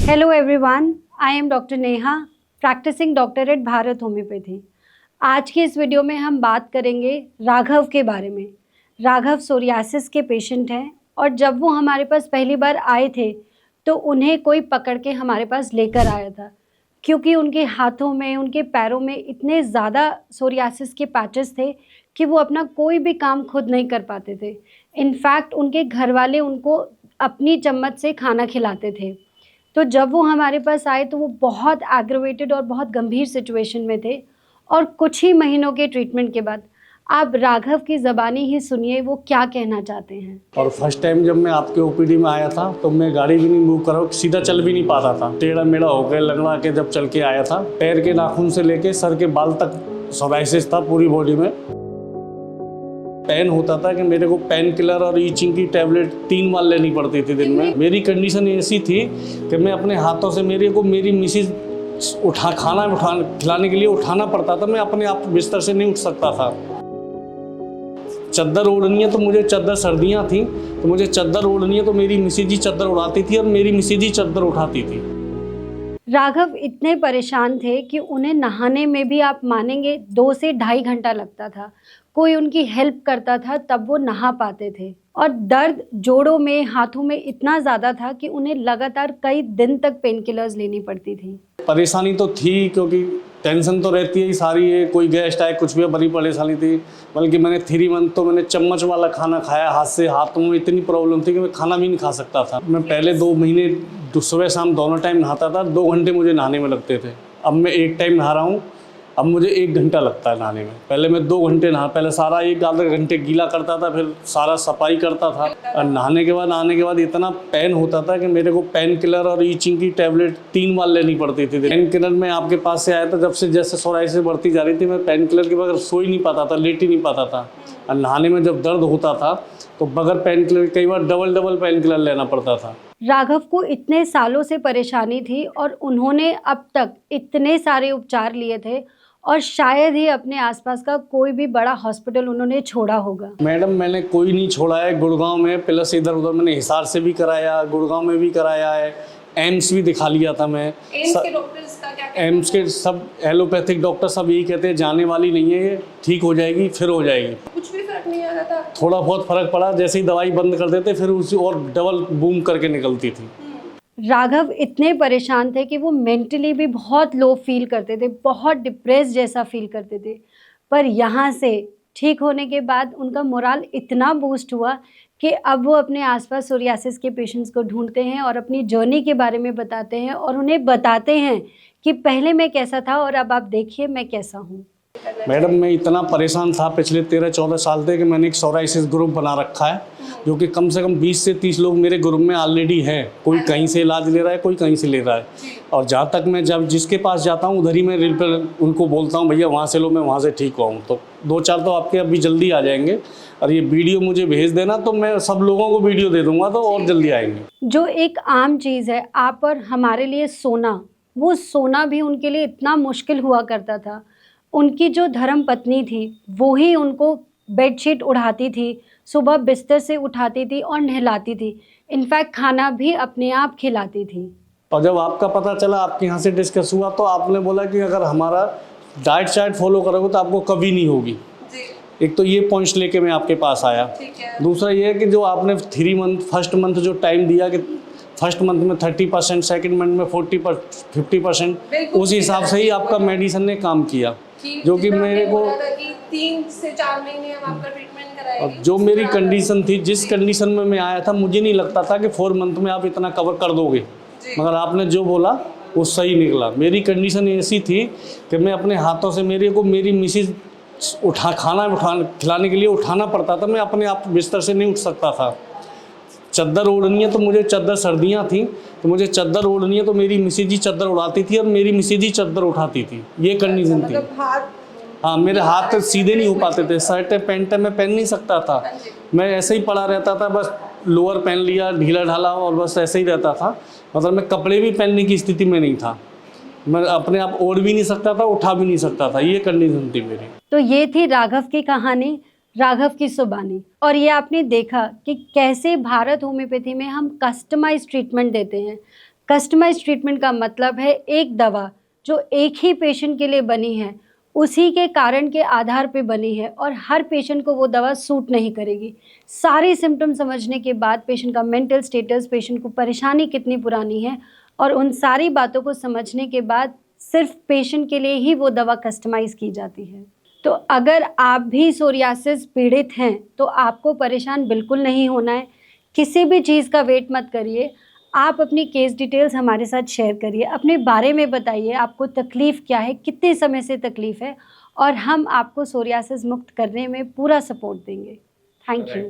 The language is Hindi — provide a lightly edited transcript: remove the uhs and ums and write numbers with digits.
Hello everyone, I am Dr. Neha, practising doctor at Bharat homeopathy. आज की इस वीडियो में हम बात करेंगे राघव के बारे में। राघव सोरियासिस के पेशेंट हैं और जब वो हमारे पास पहली बार आए थे तो उन्हें कोई पकड़ के हमारे पास लेकर आया था, क्योंकि उनके हाथों में, उनके पैरों में इतने ज़्यादा सोरियासिस के पैचेस थे कि वो अपना कोई भी काम खुद नहीं कर पाते थे। इनफैक्ट उनके घर वाले उनको अपनी चम्मच से खाना खिलाते थे। तो जब वो हमारे पास आए तो वो बहुत एग्रवेटेड और बहुत गंभीर सिचुएशन में थे और कुछ ही महीनों के ट्रीटमेंट के बाद आप राघव की ज़बानी ही सुनिए वो क्या कहना चाहते हैं। और फर्स्ट टाइम जब मैं आपके ओपीडी में आया था तो मैं गाड़ी भी नहीं मूव कर, सीधा चल भी नहीं पाता था। टेढ़ा मेढ़ा होकर लगड़ा के जब चल के आया था, पैर के नाखून से लेके सर के बाल तक सोराइसिस था पूरी बॉडी में। पेन होता था कि मेरे को पेन किलर और ईचिंग की टैबलेट 3 बार लेनी पड़ती थी दिन में। मेरी कंडीशन ऐसी थी कि मैं अपने हाथों से मेरी मिसेज खिलाने के लिए उठाना पड़ता था। मैं अपने आप बिस्तर से नहीं उठ सकता था। चद्दर ओढ़नी है तो मुझे चद्दर, सर्दियाँ थी तो मुझे चद्दर ओढ़नी है तो मेरी मिसेज ही चद्दर उड़ाती थी और मेरी मिसेज ही चद्दर उठाती थी। राघव इतने परेशान थे कि उन्हें नहाने में भी आप मानेंगे 2 से ढाई घंटा लगता था। कोई उनकी हेल्प करता था तब वो नहा पाते थे। और दर्द जोड़ों में, हाथों में इतना ज़्यादा था कि उन्हें लगातार कई दिन तक पेन किलर्स लेनी पड़ती थी। परेशानी तो थी, क्योंकि टेंशन तो रहती है ही सारी है, कोई गेस्ट आए कुछ भी, बड़ी परेशानी थी। बल्कि मैंने 3 मंथ तो मैंने चम्मच वाला खाना खाया हाथ से। हाथों में इतनी प्रॉब्लम थी कि मैं खाना भी नहीं खा सकता था। मैं पहले 2 महीने सुबह शाम दोनों टाइम नहाता था। 2 घंटे मुझे नहाने में लगते थे। अब मैं 1 टाइम नहा रहा हूँ, अब मुझे 1 घंटा लगता है नहाने में। पहले मैं 2 घंटे पहले सारा 1 आधा घंटे गीला करता था, फिर सारा सफाई करता था। और नहाने के बाद आने के बाद इतना पेन होता था कि मेरे को पेन किलर और ईचिंग की टैबलेट 3 बार लेनी पड़ती थी। पेन किलर में आपके पास से आया था जब से, जैसे सोराइसिस बढ़ती जा रही थी, मैं पेन किलर के बगैर सो ही नहीं पाता था, लेट ही नहीं पाता था। और नहाने में जब दर्द होता था तो बगैर पेन किलर कई बार डबल पेन किलर लेना पड़ता था। राघव को इतने सालों से परेशानी थी और उन्होंने अब तक इतने सारे उपचार लिए थे और शायद ही अपने आसपास का कोई भी बड़ा हॉस्पिटल उन्होंने छोड़ा होगा। मैडम मैंने कोई नहीं छोड़ा है। गुड़गांव में प्लस इधर उधर मैंने हिसार से भी कराया, गुड़गांव में भी कराया है, एम्स भी दिखा लिया था मैं। एम्स के डॉक्टर्स का क्या कहना है? एम्स के सब एलोपैथिक डॉक्टर सब यही कहते हैं जाने वाली नहीं है ये, ठीक हो जाएगी, फिर हो जाएगी। कुछ भी फर्क नहीं आ रहा था? थोड़ा बहुत फर्क पड़ा। जैसे ही दवाई बंद कर देते फिर उसी और डबल बूम करके निकलती थी। राघव इतने परेशान थे कि वो मेंटली भी बहुत लो फील करते थे, बहुत डिप्रेस जैसा फील करते थे। पर यहाँ से ठीक होने के बाद उनका मोराल इतना बूस्ट हुआ कि अब वो अपने आसपास सोरियासिस के पेशेंट्स को ढूंढते हैं और अपनी जर्नी के बारे में बताते हैं और उन्हें बताते हैं कि पहले मैं कैसा था और अब आप देखिए मैं कैसा हूँ। मैडम मैं इतना परेशान था पिछले 13-14 साल से कि मैंने एक सोराइसिस ग्रुप बना रखा है, जो कि कम से कम 20 से 30 लोग मेरे ग्रुप में ऑलरेडी हैं। कोई कहीं से इलाज ले रहा है, कोई कहीं से ले रहा है। और जहाँ तक मैं जब जिसके पास जाता हूँ उधर ही मैं रील पर उनको बोलता हूँ भैया वहाँ से लो, मैं वहाँ से ठीक हुआ हूँ। तो 2-4 तो आपके अभी जल्दी आ जाएंगे। और ये वीडियो मुझे भेज देना तो मैं सब लोगों को वीडियो दे दूँगा तो और जल्दी आएंगे। जो एक आम चीज़ है आप और हमारे लिए सोना, वो सोना भी उनके लिए इतना मुश्किल हुआ करता था। उनकी जो धर्म पत्नी थी वो ही उनको बेडशीट उड़ाती थी, सुबह बिस्तर से उठाती थी और नहलाती थी। इनफैक्ट खाना भी अपने आप खिलाती थी। और जब आपका पता चला, आपके यहाँ से डिस्कस हुआ, तो आपने बोला कि अगर हमारा डाइट चार्ट फॉलो करोगे तो आपको कभी नहीं होगी। एक तो ये पॉइंट्स लेके मैं आपके पास आया। दूसरा ये है कि जो आपने 3 मंथ फर्स्ट मंथ जो टाइम दिया कि फर्स्ट मंथ में 30%, सेकेंड मंथ में 50%, उस हिसाब से ही आपका मेडिसिन ने काम किया। जो कि मेरे को 3 से 4 महीने हम आपका ट्रीटमेंट कराएंगे। जो मेरी कंडीशन थी, जिस कंडीशन में मैं आया था, मुझे नहीं लगता था कि 4 मंथ में आप इतना कवर कर दोगे, मगर आपने जो बोला वो सही निकला। मेरी कंडीशन ऐसी थी कि मैं अपने हाथों से मेरी मिसेज खिलाने के लिए उठाना पड़ता था। मैं अपने आप बिस्तर से नहीं उठ सकता था। चद्दर ओढ़नी है तो मुझे चद्दर, सर्दियाँ थी तो मुझे चद्दर ओढ़नी है तो मेरी मिसेज ही चद्दर उड़ाती थी और मेरी मिसेज ही चद्दर उठाती थी। ये कंडीशन थी। हाँ, मेरे हाथ सीधे नहीं हो पाते थे। शर्ट पैंट मैं पहन नहीं सकता था। मैं ऐसे ही पड़ा रहता था, बस लोअर पहन लिया ढीला ढाला और बस ऐसे ही रहता था। मतलब मैं कपड़े भी पहनने की स्थिति में नहीं था। मैं अपने आप ओढ़ भी नहीं सकता था, उठा भी नहीं सकता था। ये कंडीशन थी मेरी। तो ये थी राघव की कहानी, राघव की ज़ुबानी। और ये आपने देखा कि कैसे भारत होम्योपैथी में हम कस्टमाइज ट्रीटमेंट देते हैं। कस्टमाइज ट्रीटमेंट का मतलब है एक दवा जो एक ही पेशेंट के लिए बनी है, उसी के कारण के आधार पे बनी है और हर पेशेंट को वो दवा सूट नहीं करेगी। सारे सिम्टम समझने के बाद पेशेंट का मेंटल स्टेटस, पेशेंट को परेशानी कितनी पुरानी है और उन सारी बातों को समझने के बाद सिर्फ पेशेंट के लिए ही वो दवा कस्टमाइज़ की जाती है। तो अगर आप भी सोरियासिस पीड़ित हैं तो आपको परेशान बिल्कुल नहीं होना है। किसी भी चीज़ का वेट मत करिए। आप अपनी केस डिटेल्स हमारे साथ शेयर करिए, अपने बारे में बताइए, आपको तकलीफ़ क्या है, कितने समय से तकलीफ़ है और हम आपको सोरियासिस मुक्त करने में पूरा सपोर्ट देंगे। Thank you.